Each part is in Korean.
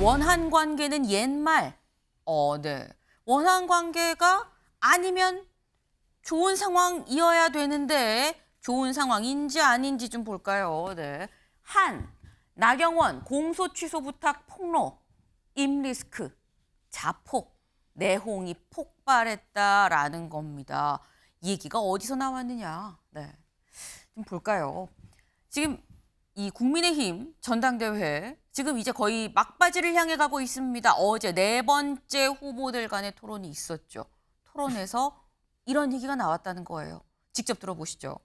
원한 관계는 옛말. 네. 원한 관계가 아니면 좋은 상황이어야 되는데 좋은 상황인지 아닌지 좀 볼까요? 네. 나경원 공소 취소 부탁 폭로, 임리스크, 자폭, 내홍이 폭발했다라는 겁니다. 이 얘기가 어디서 나왔느냐? 네. 좀 볼까요? 지금 이 국민의힘 전당대회 지금 이제 거의 막바지를 향해 가고 있습니다. 어제 4번째 후보들 간의 토론이 있었죠. 토론에서 이런 얘기가 나왔다는 거예요. 직접 들어보시죠.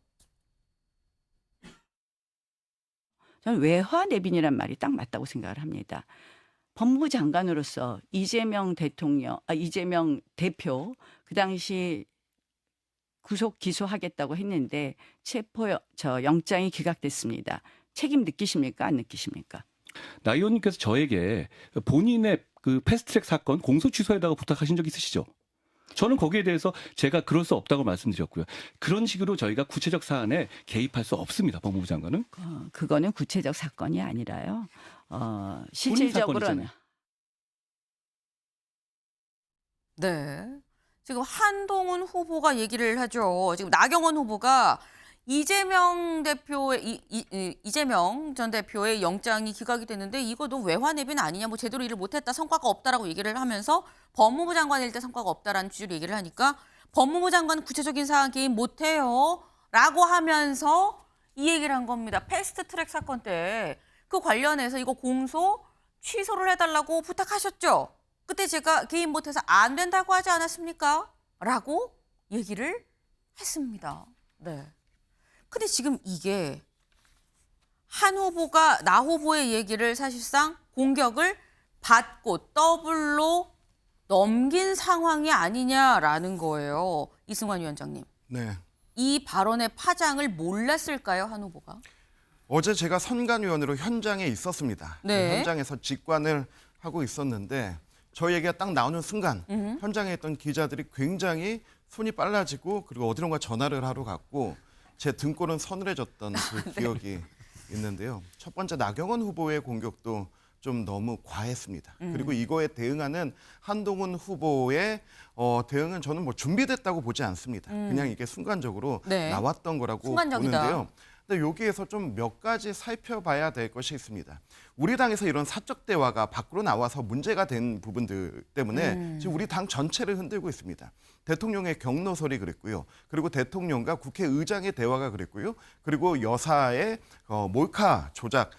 저는 외화 내빈이란 말이 딱 맞다고 생각을 합니다. 법무부 장관으로서 이재명 대표 그 당시 구속 기소하겠다고 했는데 영장이 기각됐습니다. 책임 느끼십니까? 안 느끼십니까? 나 의원님께서 저에게 본인의 그 패스트트랙 사건 공소 취소에다가 부탁하신 적 있으시죠? 저는 거기에 대해서 제가 그럴 수 없다고 말씀드렸고요. 그런 식으로 저희가 구체적 사안에 개입할 수 없습니다. 법무부 장관은. 그거는 구체적 사건이 아니라요. 본인 실질적으로는 사건이잖아요. 네. 지금 한동훈 후보가 얘기를 하죠. 지금 나경원 후보가 이재명 전 대표의 영장이 기각이 됐는데 이거 너 외화 내빈 아니냐, 뭐 제대로 일을 못했다, 성과가 없다라고 얘기를 하면서 법무부 장관일 때 성과가 없다라는 취지로 얘기를 하니까 법무부 장관은 구체적인 사안 개입 못해요 라고 하면서 이 얘기를 한 겁니다. 패스트트랙 사건 때 그 관련해서 이거 공소 취소를 해달라고 부탁하셨죠. 그때 제가 개입 못해서 안 된다고 하지 않았습니까? 라고 얘기를 했습니다. 네. 근데 지금 이게 한 후보가 나 후보의 얘기를 사실상 공격을 받고 더블로 넘긴 상황이 아니냐라는 거예요. 이승환 위원장님. 네. 이 발언의 파장을 몰랐을까요, 한 후보가? 어제 제가 선관위원으로 현장에 있었습니다. 네. 현장에서 직관을 하고 있었는데 저희 얘기가 딱 나오는 순간 현장에 있던 기자들이 굉장히 손이 빨라지고 그리고 어디론가 전화를 하러 갔고 제 등골은 서늘해졌던 그 기억이 있는데요. 첫 번째 나경원 후보의 공격도 좀 너무 과했습니다. 그리고 이거에 대응하는 한동훈 후보의 대응은 저는 뭐 준비됐다고 보지 않습니다. 그냥 이게 순간적으로 네. 나왔던 거라고 순간적이다. 보는데요. 근데 여기에서 좀 몇 가지 살펴봐야 될 것이 있습니다. 우리 당에서 이런 사적 대화가 밖으로 나와서 문제가 된 부분들 때문에 지금 우리 당 전체를 흔들고 있습니다. 대통령의 경로설이 그랬고요. 그리고 대통령과 국회의장의 대화가 그랬고요. 그리고 여사의 몰카 조작,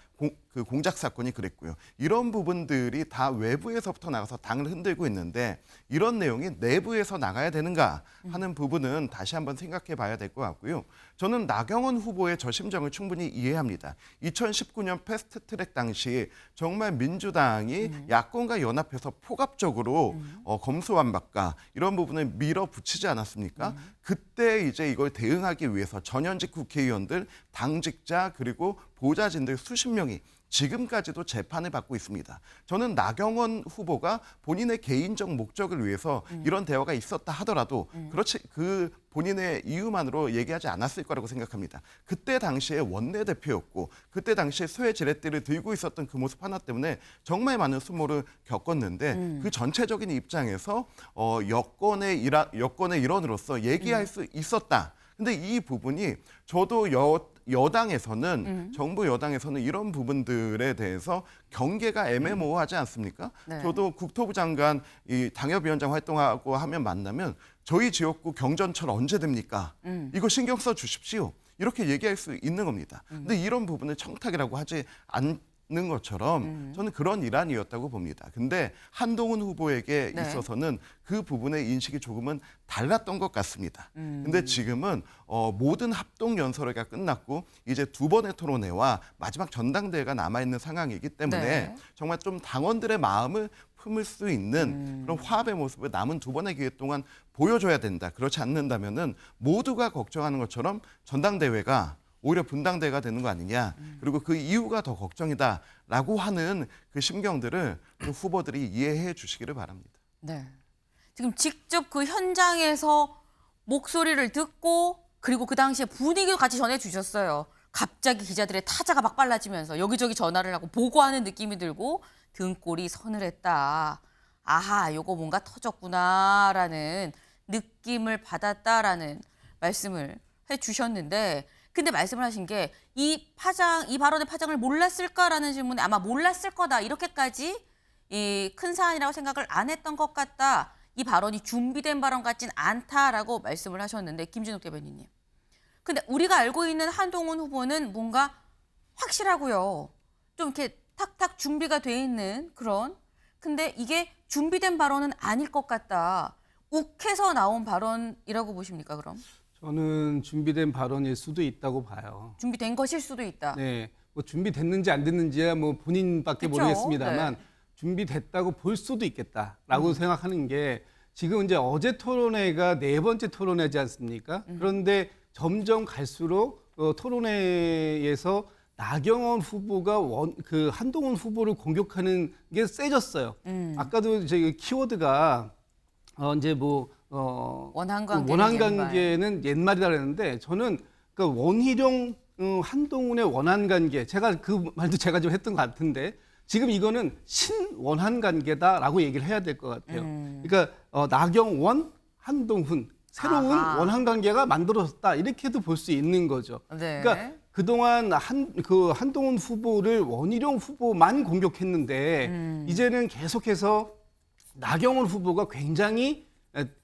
그 공작 사건이 그랬고요. 이런 부분들이 다 외부에서부터 나가서 당을 흔들고 있는데 이런 내용이 내부에서 나가야 되는가 하는 부분은 다시 한번 생각해 봐야 될 것 같고요. 저는 나경원 후보의 저 심정을 충분히 이해합니다. 2019년 패스트트랙 당시 정말 민주당이 야권과 연합해서 포괄적으로 검수완박과 이런 부분을 밀어붙이지 않았습니까? 그때 이제 이걸 대응하기 위해서 전현직 국회의원들, 당직자 그리고 보좌진들 수십 명이 지금까지도 재판을 받고 있습니다. 저는 나경원 후보가 본인의 개인적 목적을 위해서 이런 대화가 있었다 하더라도 그렇지 그 본인의 이유만으로 얘기하지 않았을 거라고 생각합니다. 그때 당시에 원내대표였고 그때 당시에 소외 지렛대를 들고 있었던 그 모습 하나 때문에 정말 많은 수모를 겪었는데 그 전체적인 입장에서 여권의 일원으로서 얘기할 수 있었다. 근데 이 부분이 저도 여당에서는 정부 여당에서는 이런 부분들에 대해서 경계가 애매모호하지 않습니까? 네. 저도 국토부 장관 이 당협위원장 활동하고 하면 만나면 저희 지역구 경전철 언제 됩니까? 이거 신경 써 주십시오. 이렇게 얘기할 수 있는 겁니다. 근데 이런 부분을 청탁이라고 하지 않는 것처럼 저는 그런 일환이었다고 봅니다. 근데 한동훈 후보에게 네. 있어서는 그 부분의 인식이 조금은 달랐던 것 같습니다. 근데 지금은 모든 합동 연설회가 끝났고 이제 두 번의 토론회와 마지막 전당대회가 남아있는 상황이기 때문에 네. 정말 좀 당원들의 마음을 품을 수 있는 그런 화합의 모습을 남은 두 번의 기회 동안 보여줘야 된다. 그렇지 않는다면은 모두가 걱정하는 것처럼 전당대회가 오히려 분당대가 되는 거 아니냐. 그리고 그 이유가 더 걱정이다라고 하는 그 심경들을 그 후보들이 이해해 주시기를 바랍니다. 네. 지금 직접 그 현장에서 목소리를 듣고 그리고 그 당시에 분위기도 같이 전해주셨어요. 갑자기 기자들의 타자가 막 빨라지면서 여기저기 전화를 하고 보고하는 느낌이 들고 등골이 서늘했다. 아하, 요거 뭔가 터졌구나라는 느낌을 받았다라는 말씀을 해주셨는데, 근데 말씀을 하신 게 이 발언의 파장을 몰랐을까라는 질문에 아마 몰랐을 거다, 이렇게까지 이 큰 사안이라고 생각을 안 했던 것 같다, 이 발언이 준비된 발언 같진 않다라고 말씀을 하셨는데, 김진욱 대변인님. 근데 우리가 알고 있는 한동훈 후보는 뭔가 확실하고요. 좀 이렇게 탁탁 준비가 돼 있는 그런, 근데 이게 준비된 발언은 아닐 것 같다. 욱해서 나온 발언이라고 보십니까, 그럼? 저는 준비된 발언일 수도 있다고 봐요. 준비된 것일 수도 있다. 네, 뭐 준비됐는지 안 됐는지야 뭐 본인밖에 그쵸? 모르겠습니다만 네. 준비됐다고 볼 수도 있겠다라고 생각하는 게, 지금 이제 어제 토론회가 4번째 토론회지 않습니까? 그런데 점점 갈수록 토론회에서 나경원 후보가 한동훈 후보를 공격하는 게 세졌어요. 아까도 이제 키워드가 이제 원한 원한 관계는 관계는 옛말이다 그랬는데, 저는 그 원희룡 한동훈의 원한 관계, 제가 그 말도 제가 좀 했던 것 같은데, 지금 이거는 신원한 관계다라고 얘기를 해야 될 것 같아요. 그러니까 나경원, 한동훈 새로운 아하. 원한 관계가 만들어졌다, 이렇게도 볼 수 있는 거죠. 네. 그러니까 그동안 한동훈 후보를 원희룡 후보만 공격했는데, 이제는 계속해서 나경원 후보가 굉장히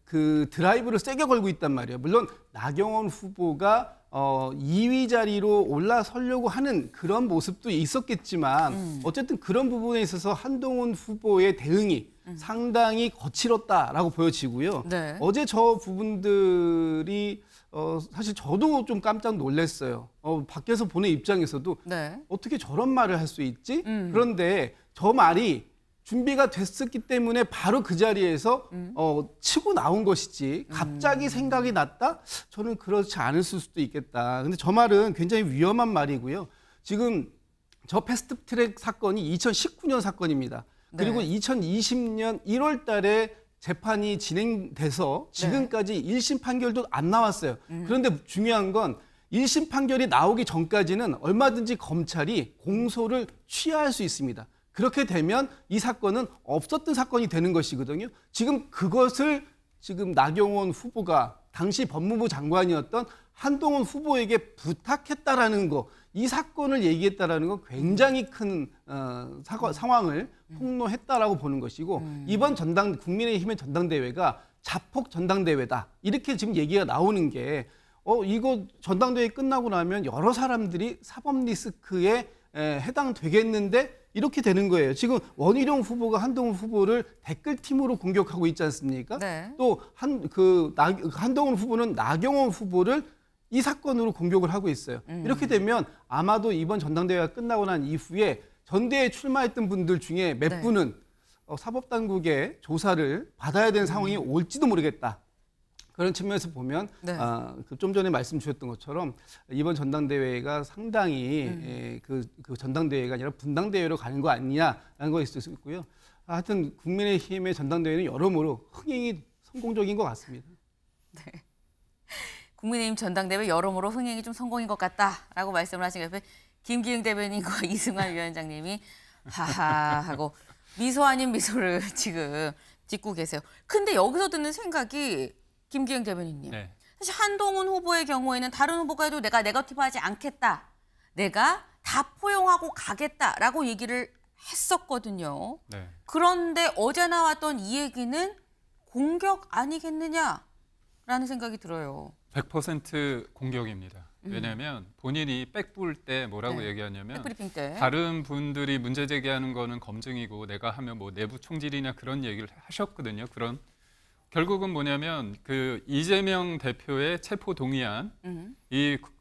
그 드라이브를 세게 걸고 있단 말이에요. 물론 나경원 후보가 2위 자리로 올라서려고 하는 그런 모습도 있었겠지만, 어쨌든 그런 부분에 있어서 한동훈 후보의 대응이 상당히 거칠었다라고 보여지고요. 네. 어제 저 부분들이 사실 저도 좀 깜짝 놀랐어요. 밖에서 보는 입장에서도 네. 어떻게 저런 말을 할 수 있지? 그런데 저 말이 준비가 됐었기 때문에 바로 그 자리에서 치고 나온 것이지, 갑자기 생각이 났다? 저는 그렇지 않을 수도 있겠다. 근데 저 말은 굉장히 위험한 말이고요. 지금 저 패스트트랙 사건이 2019년 사건입니다. 그리고 네. 2020년 1월 달에 재판이 진행돼서 지금까지 1심 판결도 안 나왔어요. 그런데 중요한 건 1심 판결이 나오기 전까지는 얼마든지 검찰이 공소를 취하할 수 있습니다. 그렇게 되면 이 사건은 없었던 사건이 되는 것이거든요. 지금 그것을 지금 나경원 후보가 당시 법무부 장관이었던 한동훈 후보에게 부탁했다라는 거, 이 사건을 얘기했다라는 건 굉장히 큰 상황을 폭로했다라고 보는 것이고, 이번 국민의힘의 전당대회가 자폭 전당대회다, 이렇게 지금 얘기가 나오는 게, 이거 전당대회 끝나고 나면 여러 사람들이 사법 리스크에 해당되겠는데, 이렇게 되는 거예요. 지금 원희룡 후보가 한동훈 후보를 댓글팀으로 공격하고 있지 않습니까? 네. 또 한동훈 후보는 나경원 후보를 이 사건으로 공격을 하고 있어요. 이렇게 되면 아마도 이번 전당대회가 끝나고 난 이후에 전대에 출마했던 분들 중에 몇 네. 분은 사법당국의 조사를 받아야 되는 상황이 올지도 모르겠다. 그런 측면에서 보면 네. 좀 전에 말씀 주셨던 것처럼 이번 전당대회가 상당히 그 전당대회가 아니라 분당대회로 가는 거 아니냐라는 거 있을 수 있고요. 하여튼 국민의힘의 전당대회는 여러모로 흥행이 성공적인 것 같습니다. 국민의힘 전당대회 여러모로 흥행이 좀 성공인 것 같다라고 말씀을 하신 것 같아요. 김기흥 대변인과 이승환 위원장님이 하하 하고 미소 아닌 미소를 지금 짓고 계세요. 근데 여기서 드는 생각이, 김기흥 대변인님. 네. 사실 한동훈 후보의 경우에는 다른 후보가 해도 내가 네거티브하지 않겠다, 내가 다 포용하고 가겠다라고 얘기를 했었거든요. 네. 그런데 어제 나왔던 이 얘기는 공격 아니겠느냐라는 생각이 들어요. 100% 공격입니다. 왜냐하면 본인이 백불 때 뭐라고 네. 얘기하냐면, 백브리핑 때. 다른 분들이 문제 제기하는 거는 검증이고 내가 하면 뭐 내부 총질이냐 그런 얘기를 하셨거든요. 결국은 뭐냐면 그 이재명 대표의 체포 동의안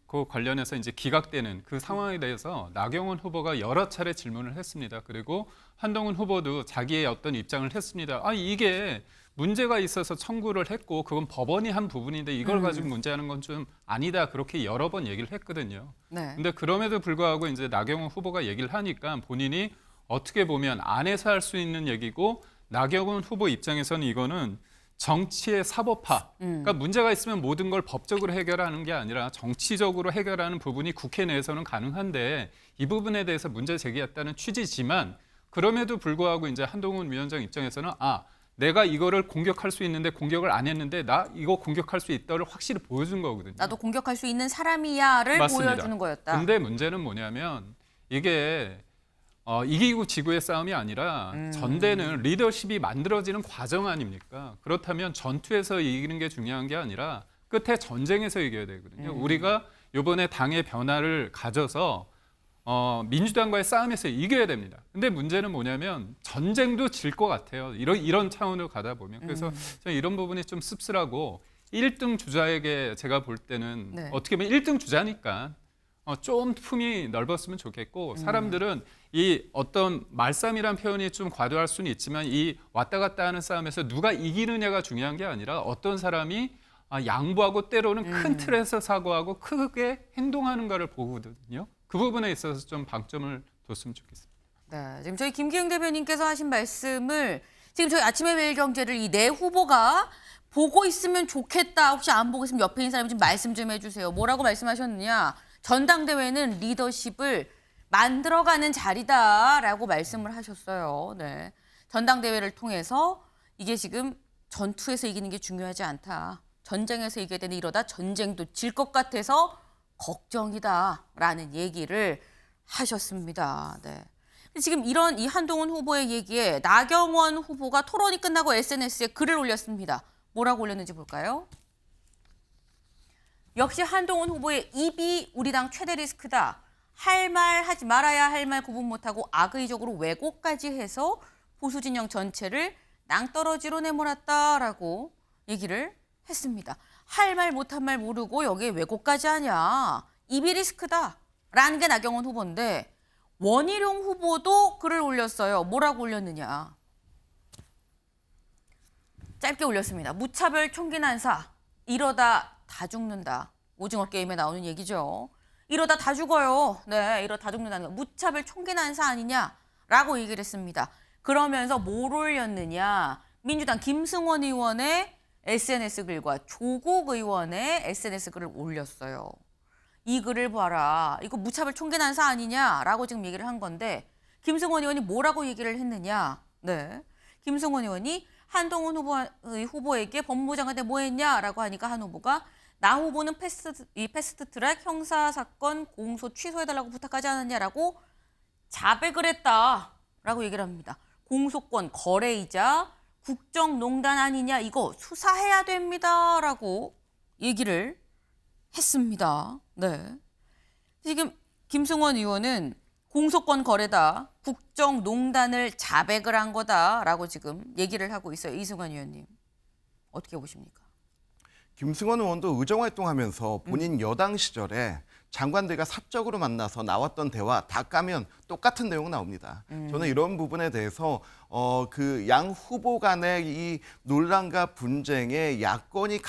그 관련해서 이제 기각되는 그 상황에 대해서 나경원 후보가 여러 차례 질문을 했습니다. 그리고 한동훈 후보도 자기의 어떤 입장을 했습니다. 이게 문제가 있어서 청구를 했고 그건 법원이 한 부분인데 이걸 가지고 문제하는 건 좀 아니다, 그렇게 여러 번 얘기를 했거든요. 네. 근데 그럼에도 불구하고 이제 나경원 후보가 얘기를 하니까 본인이 어떻게 보면 안에서 할 수 있는 얘기고, 나경원 후보 입장에서는 이거는 정치의 사법화. 그러니까 문제가 있으면 모든 걸 법적으로 해결하는 게 아니라 정치적으로 해결하는 부분이 국회 내에서는 가능한데 이 부분에 대해서 문제 제기했다는 취지지만 그럼에도 불구하고 이제 한동훈 위원장 입장에서는 내가 이거를 공격할 수 있는데 공격을 안 했는데 나 이거 공격할 수 있다를 확실히 보여준 거거든요. 나도 공격할 수 있는 사람이야를 맞습니다. 보여주는 거였다. 근데 문제는 뭐냐면 이게 이기고 지구의 싸움이 아니라 전대는 리더십이 만들어지는 과정 아닙니까? 그렇다면 전투에서 이기는 게 중요한 게 아니라 끝에 전쟁에서 이겨야 되거든요. 우리가 이번에 당의 변화를 가져서 민주당과의 싸움에서 이겨야 됩니다. 근데 문제는 뭐냐면 전쟁도 질 것 같아요. 이런 차원으로 가다 보면. 그래서 저는 이런 부분이 좀 씁쓸하고 1등 주자에게 제가 볼 때는 네. 어떻게 보면 1등 주자니까 좀 품이 넓었으면 좋겠고 사람들은 이 어떤 말싸움이란 표현이 좀 과도할 수는 있지만 이 왔다 갔다 하는 싸움에서 누가 이기느냐가 중요한 게 아니라 어떤 사람이 양보하고 때로는 큰 틀에서 사고하고 크게 행동하는가를 보거든요. 그 부분에 있어서 좀 방점을 뒀으면 좋겠습니다. 네, 지금 저희 김기영 대표님께서 하신 말씀을 지금 저희 아침의 매일경제를 이 네 후보가 보고 있으면 좋겠다. 혹시 안 보고 있으면 옆에 있는 사람이 좀 말씀 좀 해주세요. 뭐라고 말씀하셨느냐. 전당대회는 리더십을 만들어가는 자리다라고 말씀을 하셨어요. 네, 전당대회를 통해서 이게 지금 전투에서 이기는 게 중요하지 않다. 전쟁에서 이겨야 되는 이러다 전쟁도 질 것 같아서 걱정이다라는 얘기를 하셨습니다. 네. 지금 이런 이 한동훈 후보의 얘기에 나경원 후보가 토론이 끝나고 SNS에 글을 올렸습니다. 뭐라고 올렸는지 볼까요? 역시 한동훈 후보의 입이 우리 당 최대 리스크다. 할 말 하지 말아야 할 말 구분 못하고 악의적으로 왜곡까지 해서 보수 진영 전체를 낭떠러지로 내몰았다라고 얘기를 했습니다. 할 말 못한 말 모르고 여기에 왜곡까지 하냐. 입이 리스크다. 라는 게 나경원 후보인데 원희룡 후보도 글을 올렸어요. 뭐라고 올렸느냐. 짧게 올렸습니다. 무차별 총기 난사. 이러다 다 죽는다. 오징어 게임에 나오는 얘기죠. 이러다 다 죽어요. 네, 이러다 다 죽는다는 거. 무차별 총기 난사 아니냐라고 얘기를 했습니다. 그러면서 뭘 올렸느냐. 민주당 김승원 의원의 SNS 글과 조국 의원의 SNS 글을 올렸어요. 이 글을 봐라. 이거 무차별 총기 난사 아니냐라고 지금 얘기를 한 건데 김승원 의원이 뭐라고 얘기를 했느냐. 네, 김승원 의원이 한동훈 후보에게 법무부 장관한테 뭐 했냐라고 하니까 한 후보가 나 후보는 패스트트랙 형사사건 공소 취소해달라고 부탁하지 않았냐라고 자백을 했다라고 얘기를 합니다. 공소권 거래이자 국정농단 아니냐 이거 수사해야 됩니다라고 얘기를 했습니다. 네. 지금 김승원 의원은 공소권 거래다, 국정농단을 자백을 한 거다라고 지금 얘기를 하고 있어요. 이승환 의원님. 어떻게 보십니까? 김승원 의원도 의정활동하면서 본인 여당 시절에 장관들과 사적으로 만나서 나왔던 대화 다 까면 똑같은 내용 나옵니다. 저는 이런 부분에 대해서 그 양 후보 간의 이 논란과 분쟁에 야권이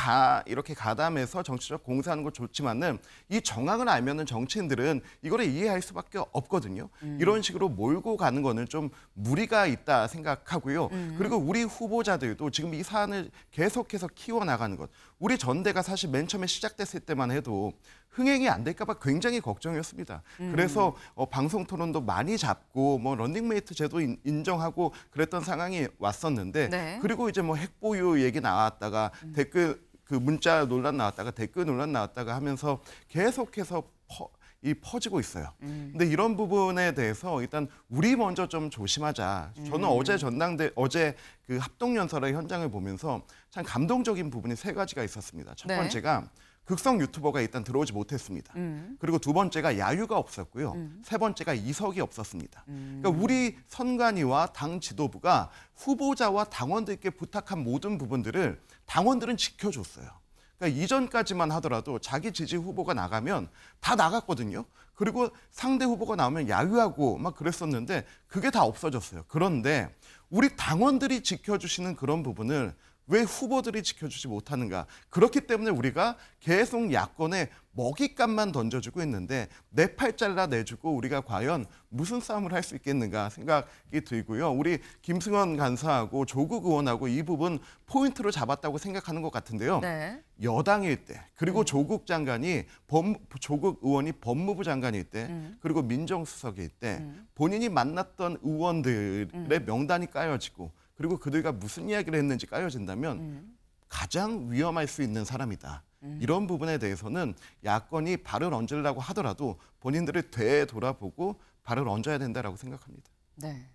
이렇게 가담해서 정치적 공세하는 건 좋지만은 이 정황을 알면은 정치인들은 이거를 이해할 수밖에 없거든요. 이런 식으로 몰고 가는 거는 좀 무리가 있다 생각하고요. 그리고 우리 후보자들도 지금 이 사안을 계속해서 키워나가는 것. 우리 전대가 사실 맨 처음에 시작됐을 때만 해도 흥행이 안 될까 봐 굉장히 걱정이었습니다. 그래서 방송 토론도 많이 잡고 뭐 런닝메이트 제도 인정하고 그랬던 상황이 왔었는데 네. 그리고 이제 뭐 핵보유 얘기 나왔다가 댓글 그 문자 논란 나왔다가 댓글 논란 나왔다가 하면서 계속해서 퍼지고 있어요. 근데 이런 부분에 대해서 일단 우리 먼저 좀 조심하자. 저는 어제 그 합동연설의 현장을 보면서 참 감동적인 부분이 세 가지가 있었습니다. 첫 네. 번째가 극성 유튜버가 일단 들어오지 못했습니다. 그리고 두 번째가 야유가 없었고요. 세 번째가 이석이 없었습니다. 그러니까 우리 선관위와 당 지도부가 후보자와 당원들께 부탁한 모든 부분들을 당원들은 지켜줬어요. 그러니까 이전까지만 하더라도 자기 지지 후보가 나가면 다 나갔거든요. 그리고 상대 후보가 나오면 야유하고 막 그랬었는데 그게 다 없어졌어요. 그런데 우리 당원들이 지켜주시는 그런 부분을 왜 후보들이 지켜주지 못하는가? 그렇기 때문에 우리가 계속 야권에 먹잇감만 던져주고 있는데 내 팔 잘라내주고 우리가 과연 무슨 싸움을 할 수 있겠는가 생각이 들고요. 우리 김승원 간사하고 조국 의원하고 이 부분 포인트로 잡았다고 생각하는 것 같은데요. 네. 여당일 때 그리고 조국 장관이 조국 의원이 법무부 장관일 때 그리고 민정수석일 때 본인이 만났던 의원들의 명단이 까여지고 그리고 그들과 무슨 이야기를 했는지 까여진다면 가장 위험할 수 있는 사람이다. 이런 부분에 대해서는 야권이 발을 얹으려고 하더라도 본인들을 되돌아보고 발을 얹어야 된다라고 생각합니다. 네.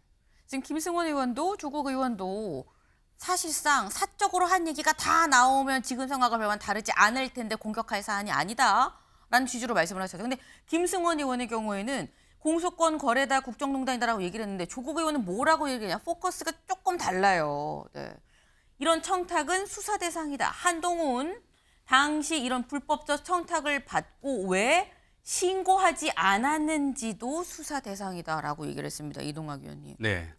지금 김승원 의원도 조국 의원도 사실상 사적으로 한 얘기가 다 나오면 지금 상황과 별반 다르지 않을 텐데 공격할 사안이 아니다라는 취지로 말씀을 하셨어요. 근데 김승원 의원의 경우에는 공소권 거래다 국정농단이다라고 얘기를 했는데 조국 의원은 뭐라고 얘기하냐. 포커스가 조금 달라요. 네. 이런 청탁은 수사 대상이다. 한동훈 당시 이런 불법적 청탁을 받고 왜 신고하지 않았는지도 수사 대상이다라고 얘기를 했습니다. 이동학 의원님. 네.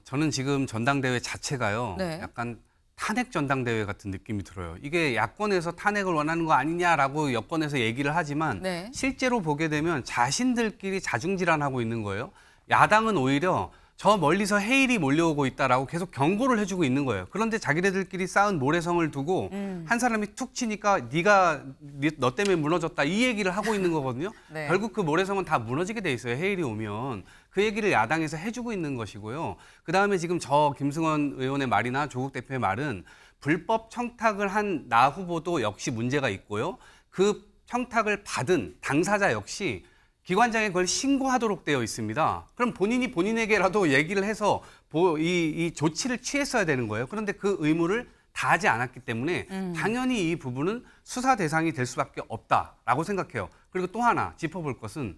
저는 지금 전당대회 자체가요. 네. 약간 탄핵 전당대회 같은 느낌이 들어요. 이게 야권에서 탄핵을 원하는 거 아니냐라고 여권에서 얘기를 하지만 네. 실제로 보게 되면 자신들끼리 자중질환하고 있는 거예요. 야당은 오히려 저 멀리서 해일이 몰려오고 있다라고 계속 경고를 해주고 있는 거예요. 그런데 자기네들끼리 쌓은 모래성을 두고 한 사람이 툭 치니까 너 때문에 무너졌다 이 얘기를 하고 있는 거거든요. 네. 결국 그 모래성은 다 무너지게 돼 있어요. 해일이 오면. 그 얘기를 야당에서 해주고 있는 것이고요. 그다음에 지금 저 김승원 의원의 말이나 조국 대표의 말은 불법 청탁을 한 나 후보도 역시 문제가 있고요. 그 청탁을 받은 당사자 역시 기관장에 그걸 신고하도록 되어 있습니다. 그럼 본인이 본인에게라도 얘기를 해서 이 조치를 취했어야 되는 거예요. 그런데 그 의무를 다하지 않았기 때문에 당연히 이 부분은 수사 대상이 될 수밖에 없다라고 생각해요. 그리고 또 하나 짚어볼 것은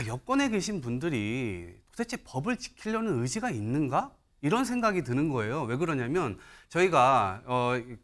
여권에 계신 분들이 도대체 법을 지키려는 의지가 있는가? 이런 생각이 드는 거예요. 왜 그러냐면 저희가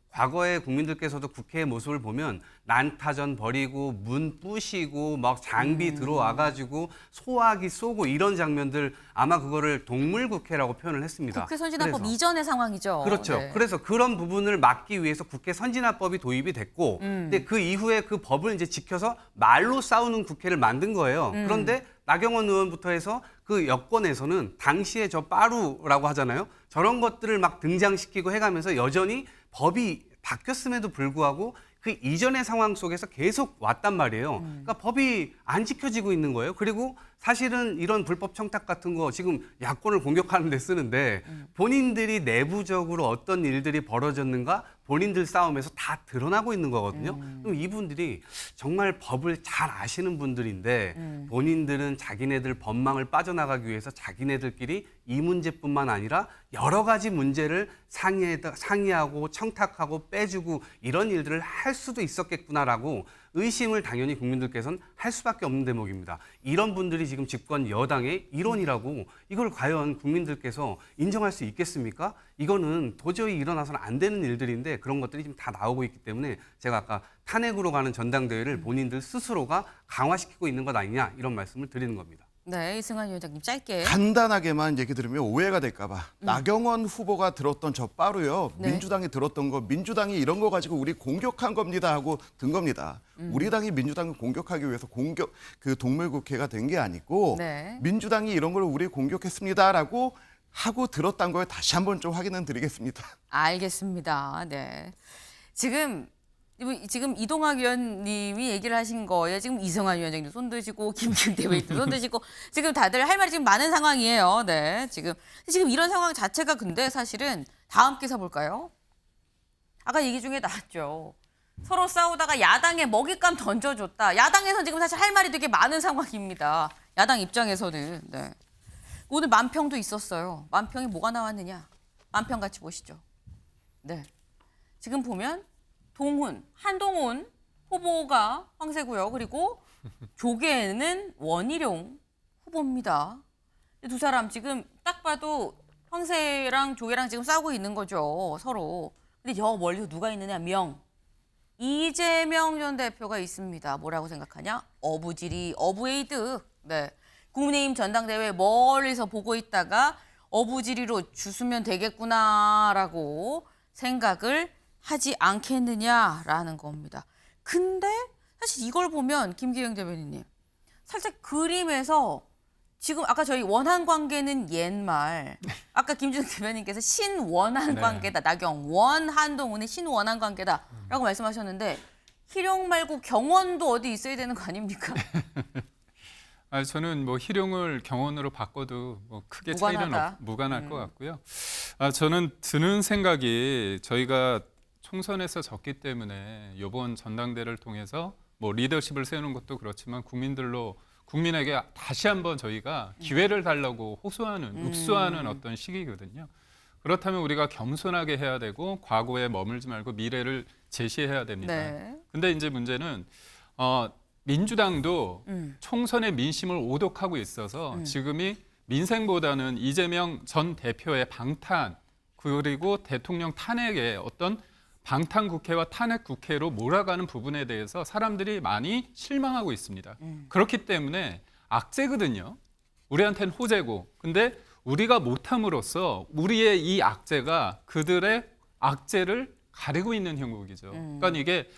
과거에 국민들께서도 국회의 모습을 보면 난타전 벌이고 문 부시고 막 장비 들어와가지고 소화기 쏘고 이런 장면들 아마 그거를 동물국회라고 표현을 했습니다. 국회 선진화법 그래서. 이전의 상황이죠. 그렇죠. 네. 그래서 그런 부분을 막기 위해서 국회 선진화법이 도입이 됐고, 근데 그 이후에 그 법을 이제 지켜서 말로 싸우는 국회를 만든 거예요. 그런데 나경원 의원부터 해서 그 여권에서는 당시에 저 빠루라고 하잖아요. 저런 것들을 막 등장시키고 해가면서 여전히 법이 바뀌었음에도 불구하고 그 이전의 상황 속에서 계속 왔단 말이에요. 그러니까 법이 안 지켜지고 있는 거예요. 그리고 사실은 이런 불법 청탁 같은 거 지금 야권을 공격하는 데 쓰는데 본인들이 내부적으로 어떤 일들이 벌어졌는가 본인들 싸움에서 다 드러나고 있는 거거든요. 그럼 이분들이 정말 법을 잘 아시는 분들인데 본인들은 자기네들 법망을 빠져나가기 위해서 자기네들끼리 이 문제뿐만 아니라 여러 가지 문제를 상의하고 청탁하고 빼주고 이런 일들을 할 수도 있었겠구나라고 의심을 당연히 국민들께서는 할 수밖에 없는 대목입니다. 이런 분들이 지금 집권 여당의 일원이라고 이걸 과연 국민들께서 인정할 수 있겠습니까? 이거는 도저히 일어나서는 안 되는 일들인데 그런 것들이 지금 다 나오고 있기 때문에 제가 아까 탄핵으로 가는 전당대회를 본인들 스스로가 강화시키고 있는 것 아니냐 이런 말씀을 드리는 겁니다. 네, 이승환 위원장님 짧게. 간단하게만 얘기 들으면 오해가 될까 봐. 나경원 후보가 들었던 저 빠루요. 네. 민주당이 들었던 거 민주당이 이런 거 가지고 우리 공격한 겁니다 하고 든 겁니다. 우리 당이 민주당을 공격하기 위해서 그 동물국회가 된 게 아니고 네. 민주당이 이런 걸 우리 공격했습니다라고 하고 들었던 걸 다시 한번 좀 확인은 드리겠습니다. 알겠습니다. 네. 지금 이동학 의원님이 얘기를 하신 거에 지금 이승환 위원장님 손 드시고 김경태 의원님 손 드시고 지금 다들 할 말이 지금 많은 상황이에요. 네. 지금 이런 상황 자체가 근데 사실은 다음 기사 볼까요? 아까 얘기 중에 나왔죠. 서로 싸우다가 야당에 먹잇감 던져줬다. 야당에서는 지금 사실 할 말이 되게 많은 상황입니다. 야당 입장에서는. 네. 오늘 만평도 있었어요. 만평이 뭐가 나왔느냐? 만평 같이 보시죠. 네. 지금 보면 한동훈 후보가 황새고요. 그리고 조계는 원희룡 후보입니다. 두 사람 지금 딱 봐도 황새랑 조계랑 지금 싸우고 있는 거죠. 서로. 근데 저 멀리서 누가 있느냐? 이재명 전 대표가 있습니다. 뭐라고 생각하냐? 어부지리, 어부에이드. 네. 국민의힘 전당대회 멀리서 보고 있다가 어부지리로 주수면 되겠구나라고 생각을 하지 않겠느냐라는 겁니다. 근데 사실 이걸 보면 김기영 대변인님 살짝 그림에서 지금 아까 저희 원한 관계는 옛말, 아까 김준욱 대변인께서 신원한 네. 관계다, 나경원, 한동훈의 신원한 관계다라고 말씀하셨는데 희룡 말고 경원도 어디 있어야 되는 거 아닙니까? 저는 뭐 희룡을 경원으로 바꿔도 뭐 크게 무관하다. 무관할 것 같고요. 저는 드는 생각이 저희가 총선에서 졌기 때문에 이번 전당대를 통해서 뭐 리더십을 세우는 것도 그렇지만 국민에게 다시 한번 저희가 기회를 달라고 호소하는, 읍수하는 어떤 시기거든요. 그렇다면 우리가 겸손하게 해야 되고 과거에 머물지 말고 미래를 제시해야 됩니다. 네. 근데 이제 문제는 민주당도 총선의 민심을 오독하고 있어서 지금이 민생보다는 이재명 전 대표의 방탄 그리고 대통령 탄핵의 어떤 방탄 국회와 탄핵 국회로 몰아가는 부분에 대해서 사람들이 많이 실망하고 있습니다. 그렇기 때문에 악재거든요. 우리한테는 호재고. 근데 우리가 못함으로써 우리의 이 악재가 그들의 악재를 가리고 있는 형국이죠. 그러니까 이게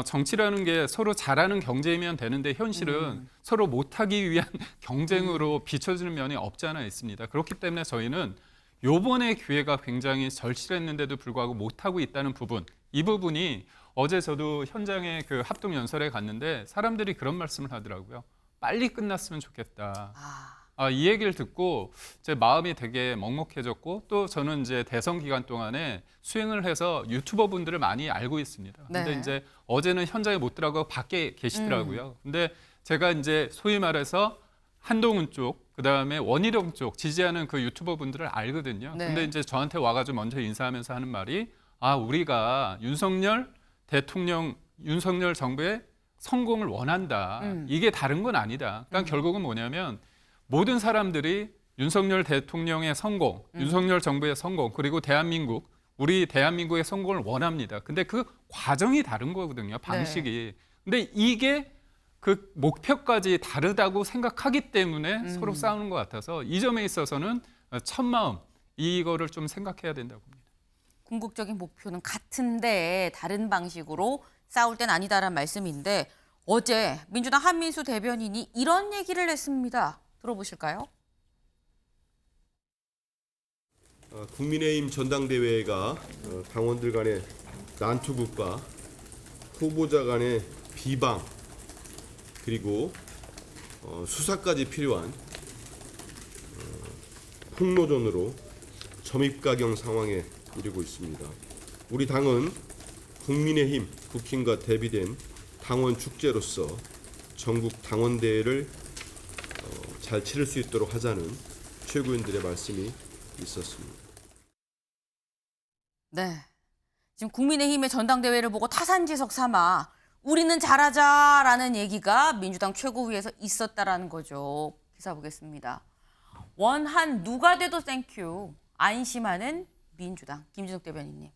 정치라는 게 서로 잘하는 경쟁이면 되는데 현실은 서로 못하기 위한 경쟁으로 비춰지는 면이 없지 않아 있습니다. 그렇기 때문에 저희는 요번에 기회가 굉장히 절실했는데도 불구하고 못하고 있다는 부분, 이 부분이 어제 저도 현장에 그 합동연설에 갔는데 사람들이 그런 말씀을 하더라고요. 빨리 끝났으면 좋겠다. 이 얘기를 듣고 제 마음이 되게 먹먹해졌고 또 저는 이제 대선 기간 동안에 수행을 해서 유튜버 분들을 많이 알고 있습니다. 근데 네. 이제 어제는 현장에 못 들어가고 밖에 계시더라고요. 근데 제가 이제 소위 말해서 한동훈 쪽, 그다음에 원희룡 쪽 지지하는 그 유튜버 분들을 알거든요. 네. 근데 이제 저한테 와가지고 먼저 인사하면서 하는 말이 우리가 윤석열 정부의 성공을 원한다. 이게 다른 건 아니다. 그러니까 결국은 뭐냐면 모든 사람들이 윤석열 대통령의 성공, 윤석열 정부의 성공, 그리고 우리 대한민국의 성공을 원합니다. 근데 그 과정이 다른 거거든요. 방식이. 근데 이게 그 목표까지 다르다고 생각하기 때문에 서로 싸우는 것 같아서 이 점에 있어서는 첫마음 이거를 좀 생각해야 된다고 봅니다. 궁극적인 목표는 같은데 다른 방식으로 싸울 땐 아니다라는 말씀인데 어제 민주당 한민수 대변인이 이런 얘기를 했습니다. 들어보실까요? 국민의힘 전당대회가 당원들 간의 난투극과 후보자 간의 비방 그리고 수사까지 필요한 폭로전으로 점입가경 상황에 이르고 있습니다. 우리 당은 국민의힘 국힘과 대비된 당원 축제로서 전국 당원대회를 잘 치를 수 있도록 하자는 최고위원들의 말씀이 있었습니다. 네. 지금 국민의힘의 전당대회를 보고 타산지석 삼아 우리는 잘하자라는 얘기가 민주당 최고위에서 있었다라는 거죠. 기사 보겠습니다. 원한 누가 돼도 땡큐. 안심하는 민주당. 김준욱 대변인님.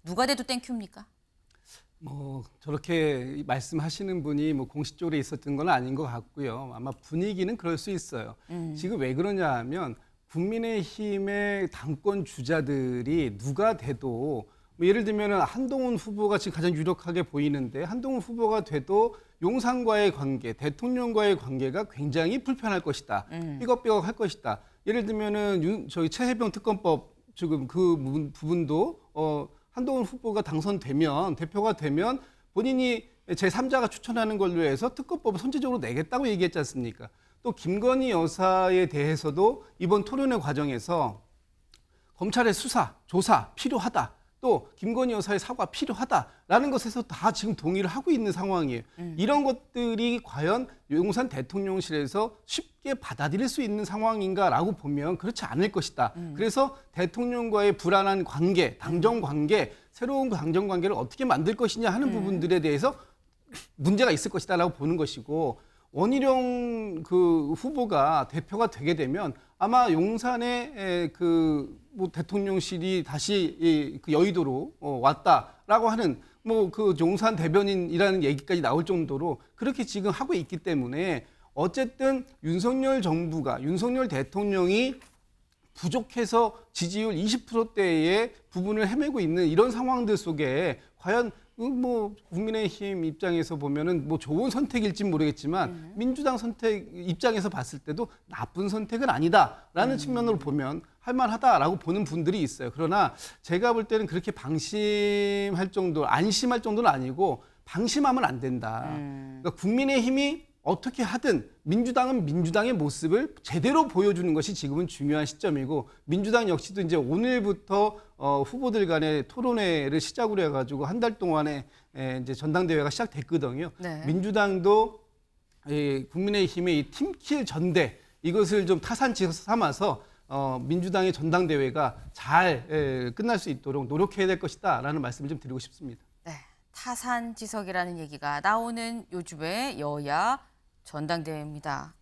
누가 돼도 땡큐입니까? 저렇게 말씀하시는 분이 공식적으로 있었던 건 아닌 것 같고요. 아마 분위기는 그럴 수 있어요. 지금 왜 그러냐 하면 국민의힘의 당권 주자들이 누가 돼도 예를 들면 한동훈 후보가 지금 가장 유력하게 보이는데 한동훈 후보가 돼도 용산과의 관계, 대통령과의 관계가 굉장히 불편할 것이다. 삐걱삐걱할 것이다. 예를 들면은 저희 최혜병 특검법 지금 그 부분도 한동훈 후보가 당선되면 대표가 되면 본인이 제3자가 추천하는 걸로 해서 특검법을 선제적으로 내겠다고 얘기했지 않습니까? 또 김건희 여사에 대해서도 이번 토론회 과정에서 검찰의 수사, 조사 필요하다. 또 김건희 여사의 사과 필요하다라는 것에서 다 지금 동의를 하고 있는 상황이에요. 이런 것들이 과연 용산 대통령실에서 쉽게 받아들일 수 있는 상황인가라고 보면 그렇지 않을 것이다. 그래서 대통령과의 불안한 관계, 당정 관계, 새로운 당정 관계를 어떻게 만들 것이냐 하는 부분들에 대해서 문제가 있을 것이다라고 보는 것이고 원희룡 그 후보가 대표가 되게 되면 아마 용산의 대통령실이 다시 그 여의도로 왔다라고 하는 그 용산 대변인이라는 얘기까지 나올 정도로 그렇게 지금 하고 있기 때문에 어쨌든 윤석열 정부가 윤석열 대통령이 부족해서 지지율 20%대의 부분을 헤매고 있는 이런 상황들 속에 과연 뭐 국민의힘 입장에서 보면은 뭐 좋은 선택일지 모르겠지만 민주당 선택 입장에서 봤을 때도 나쁜 선택은 아니다라는 측면으로 보면 할만하다라고 보는 분들이 있어요. 그러나 제가 볼 때는 그렇게 방심할 정도, 안심할 정도는 아니고 방심하면 안 된다. 그러니까 국민의힘이 어떻게 하든 민주당은 민주당의 모습을 제대로 보여주는 것이 지금은 중요한 시점이고 민주당 역시도 이제 오늘부터 후보들 간의 토론회를 시작으로 해가지고 한 달 동안에 이제 전당대회가 시작됐거든요. 네. 민주당도 국민의힘의 이 팀킬 전대 이것을 좀 타산지서 삼아서 민주당의 전당대회가 잘 끝날 수 있도록 노력해야 될 것이다라는 말씀을 좀 드리고 싶습니다. 네, 타산지석이라는 얘기가 나오는 요즘의 여야 전당대회입니다.